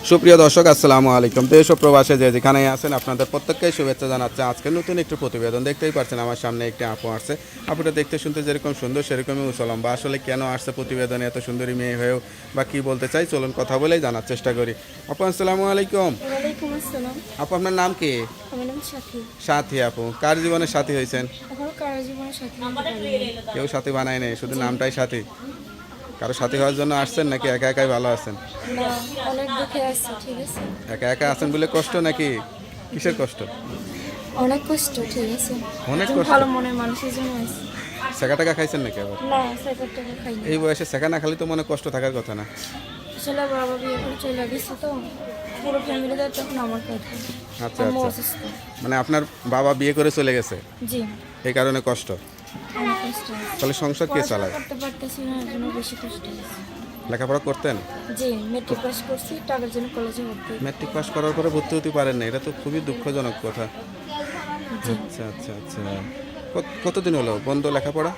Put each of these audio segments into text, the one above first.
সুপ্রিয় দর্শক আসসালামু আলাইকুম। দেশ ও প্রবাসে যে যেখানে আছেন আপনাদের প্রত্যেককেই শুভেচ্ছা জানাচ্ছে। আজকে নতুন একটি প্রতিবেদন দেখতেই পাচ্ছেন আমার সামনে একটি আপু আসছে। আপুটা দেখতে শুনতে যেরকম সুন্দর সেরকমই উচলম, বা আসলে কেন আসছে প্রতিবেদনে এত সুন্দরী মেয়ে হয়েও বা কী বলতে চাই চলুন কথা বলেই জানার চেষ্টা করি। আপু আসসালামু আলাইকুম। ওয়ালাইকুম আসসালাম। আপু আপনার নাম কি? আমার নাম সাথী। সাথী। আপু কার জীবনের সাথী হয়েছেন? এখনো কারো জীবনে সাথী হতে পারিনি। কেউ সাথী বানায় নেই, শুধু নামটাই সাথী। কারো সাথী হওয়ার জন্য আসছেন নাকি একা একাই ভালো আছেন? না, অনেক দুঃখে আছি। ঠিক আছে, একা একা আছেন বলে কষ্ট নাকি কিসের কষ্ট? অনেক কষ্ট। ঠিক আছে, অনেক একজন কষ্ট। ভালো মনের মানুষের জন্য আছি। সেকা টাকা খাইছেন নাকি আবার? না, সেক্রেটারি খাইনি। এই বয়সে সেকা না খালি তো মনে কষ্ট থাকার কথা না। আসলে বাবা বিয়ে করে চলে গেছে তো, পুরো ফ্যামিলিতে তখন আমার কথা। আচ্ছা আম্মু আচ্ছা, অসুস্থ। মানে আপনার বাবা বিয়ে করে চলে গেছে, জি, এই কারণে কষ্ট। অনেক কষ্ট আছে। তাহলে সংসার কে পড়াশোনা চালায়? করতে পারতেছি না, এর জন্য বেশি কষ্ট আছে। লেখাপড়া করতেন? জি, মেট্রিক পাস করছি, টাকার জন্য কলেজে ভর্তি। ম্যাট্রিক পাস করার পরে ভর্তি হতে পারেন না, এটা তো খুবই দুঃখজনক কথা। জি, আচ্ছা আচ্ছা আচ্ছা, কতদিন হলো বন্ধ লেখাপড়া?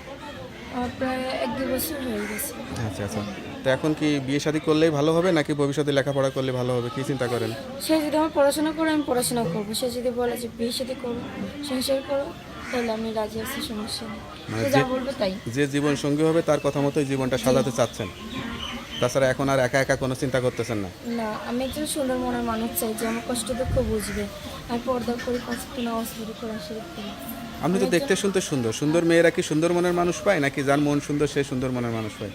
প্রায় 1-2 বছর হয়ে গেছে। আচ্ছা আচ্ছা, তো এখন কি বিয়ে শাদী করলেই ভালো হবে নাকি ভবিষ্যতে লেখাপড়া করলে ভালো হবে, কি চিন্তা করেন? সে যদি আমার পড়াশোনা করে আমি পড়াশোনা করবো, সে যদি বলে যে বিয়ে সাথে করো, সংসার করো, তাহলে আমি রাজি আছি, সমস্যা নেই। মানে সে যা বলবে তাই। যে জীবন সঙ্গী হবে তার কথা মতোই জীবনটা সাজাতে চাচ্ছেন, তাছাড়া এখন আর একা একা কোনো চিন্তা করতেছেন না? না, আমি একজন সুন্দর মনের মানুষ চাই যে আমার কষ্ট দুঃখ বুঝবে, আর পর্দা করে পাঁচটা নামাজ পড়ি, কোরআন শরীফ পড়ি। আপনি তো দেখতে শুনতে সুন্দর, সুন্দর মেয়েরা কি সুন্দর মনের মানুষ পায় নাকি যার মন সুন্দর সে সুন্দর মনের মানুষ পায়?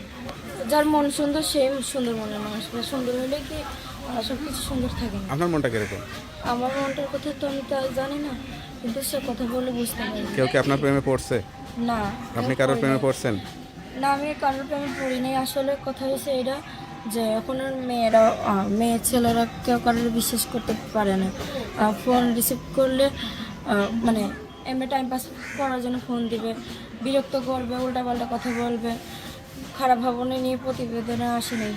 যার মন সুন্দর সে সুন্দর মনের মানুষ, সুন্দর হলে কি সব কিছু সুন্দর থাকে না। আপনার মনটা কিরকম? আমার মনটার কথা তো আমি তাই জানি না, কিন্তু সে কথা বলে বুঝতে পারি। কেউ কি আপনার প্রেমে পড়ছে? না, আপনি আমি কারোর পড়ি প্রেমে নাই। পড়ছেন? না, আমি কারোর প্রেমে পড়ি নাই। আসলে কথা হয়েছে এটা যে এখন আর মেয়েরা মেয়ে ছেলেরা কেউ কারোর বিশ্বাস করতে পারে না। ফোন রিসিভ করলে মানে এমনি টাইম পাস করার জন্য ফোন দিবে, বিরক্ত করবে, উল্টাপাল্টা কথা বলবে, খারাপ ভাবনা নিয়ে প্রতিবেদনে আসে নাই।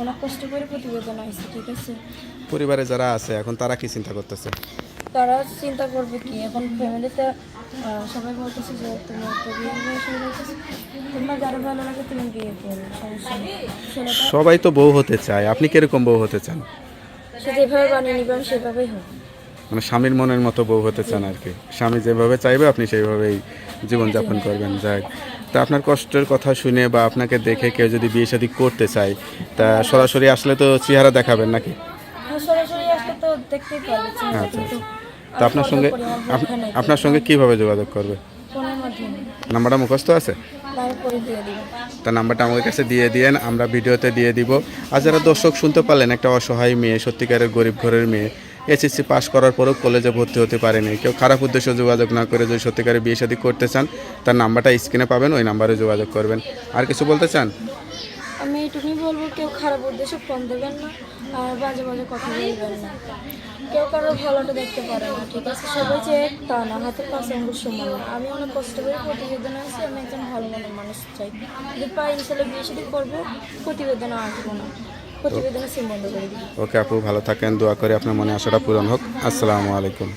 অনেক কষ্ট করে প্রতিবেদন আসছে। ঠিক আছে, পরিবারে যারা আছে এখন তারা কি চিন্তা করতেছে? তারা চিন্তা করবে কি, এখন ফ্যামিলিতে সবাই বলতেছে যে তোমার তো বিয়ের বয়স হয়ে গেছে, তোমার যারা ভালো লাগে তুমি বিয়ে করো, সমস্যা নেই। ছেলেটা সবাই তো বউ হতে চায়, আপনি কিরকম বউ হতে চান? সে যেভাবে বানিয়ে নিবেন সেভাবেই হবে। মানে স্বামীর মনের মতো বউ হতে চান আর কি, স্বামী যেভাবে চাইবে আপনি সেইভাবেই জীবনযাপন করবেন। যাক, তা আপনার কষ্টের কথা শুনে বা আপনাকে দেখে কেউ যদি বিয়ে শাদী করতে চায়, তা সরাসরি আসলে তো চেহারা দেখাবেন নাকি? হ্যাঁ, সরাসরি আসলে তো দেখতেই পারবে চেহারা, আচ্ছা কিন্তু তা আপনার সঙ্গে আপনার সঙ্গে কিভাবে যোগাযোগ করবে? ফোনের মাধ্যমে নাম্বারটা মুখস্থ আছে? আমি করে দিয়ে দিব। তা নাম্বারটা আমাদের কাছে দিয়ে দিয়েন, আমরা ভিডিওতে দিয়ে দিব। আর যারা দর্শক শুনতে পারলেন, একটা অসহায় মেয়ে, সত্যিকারের গরিব ঘরের মেয়ে, এসএসসি পাস করার পরেও কলেজে ভর্তি হতে পারেনি। কেউ খারাপ উদ্দেশ্যে যোগাযোগ না করে যদি সত্যিকারের বিয়ে শাদী করতে চান, তার নাম্বারটা স্ক্রিনে পাবেন, ওই নাম্বারে যোগাযোগ করবেন। আর কিছু বলতে চান? আমি এইটুকুই বলবো, কেউ খারাপ উদ্দেশ্যে ফোন দেবেন না, আর বাজে বাজে কথা বলবেন না। কেউ কারোর ভালোটা দেখতে পারে না। ঠিক আছে, সবাই যে তা না, হাতে 5 আঙ্গুল সমান না। আমি অনেক কষ্ট করে প্রতিবেদনে আসি, আমি একজন ভালো মনের মানুষ চাই। যদি পাই ইনশাল্লাহ বিয়ে শাদী করবো, প্রতিবেদনে আসবো না, প্রতিবেদনে সিম বন্ধ করে দিই। ওকে আপু, ভালো থাকেন, দোয়া করে আপনার মনে আশাটা পূরণ হোক। আসসালামু আলাইকুম।